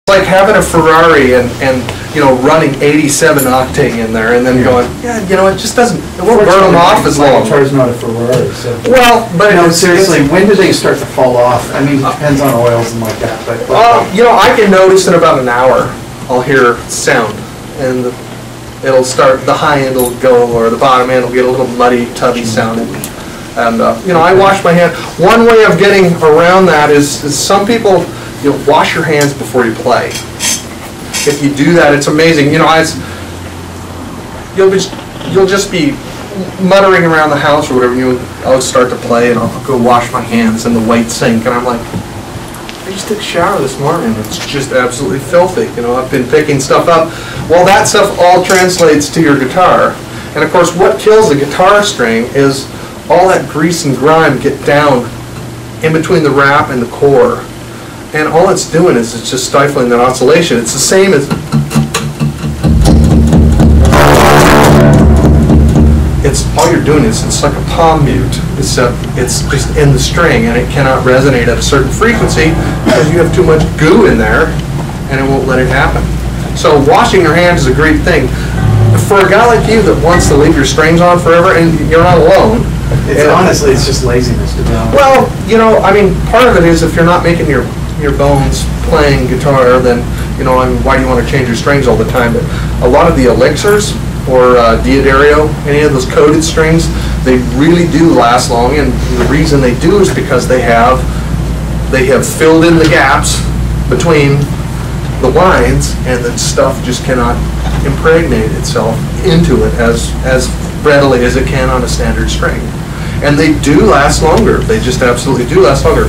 like having a Ferrari and you know, running 87 octane in there and then going, yeah, you know, it just doesn't, it won't burn them off as long. My car's not a Ferrari, so. Well, but no, seriously, when do they start to fall off? I mean, it depends on oils and like that, but. You know, I can notice in about an hour, I'll hear sound, and it'll start, the high end will go, or the bottom end will get a little muddy, tubby sounding. And, you know, I wash my hands. One way of getting around that is some people, you know, wash your hands before you play. If you do that, it's amazing. You know, you'll just be muttering around the house or whatever, and I'll start to play, and I'll go wash my hands in the white sink, and I'm like, I just took a shower this morning. It's just absolutely filthy. You know, I've been picking stuff up. Well, that stuff all translates to your guitar. And of course, what kills the guitar string is all that grease and grime get down in between the wrap and the core. And all it's doing is it's just stifling that oscillation. It's the same as, it's all you're doing is it's like a palm mute, except it's just in the string and it cannot resonate at a certain frequency because you have too much goo in there and it won't let it happen. So washing your hands is a great thing. For a guy like you that wants to leave your strings on forever, and you're not alone. Honestly, it's just laziness to be honest. Well, you know, I mean, part of it is if you're not making your bones playing guitar, then, you know, I mean, why do you want to change your strings all the time? But a lot of the elixirs or Diodario, any of those coated strings, they really do last long, and the reason they do is because they have filled in the gaps between the lines, and the stuff just cannot impregnate itself into it as readily as it can on a standard string. And they do last longer. They just absolutely do last longer.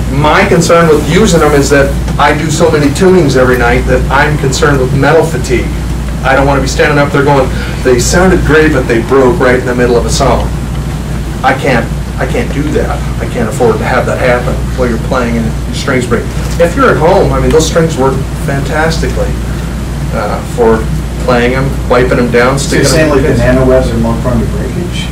My concern with using them is that I do so many tunings every night that I'm concerned with metal fatigue. I don't want to be standing up there going, they sounded great, but they broke right in the middle of a song. I can't do that. I can't afford to have that happen while you're playing and your strings break. If you're at home, I mean, those strings work fantastically for playing them, wiping them down, sticking them. So you're saying like the nano webs are more prone to breakage?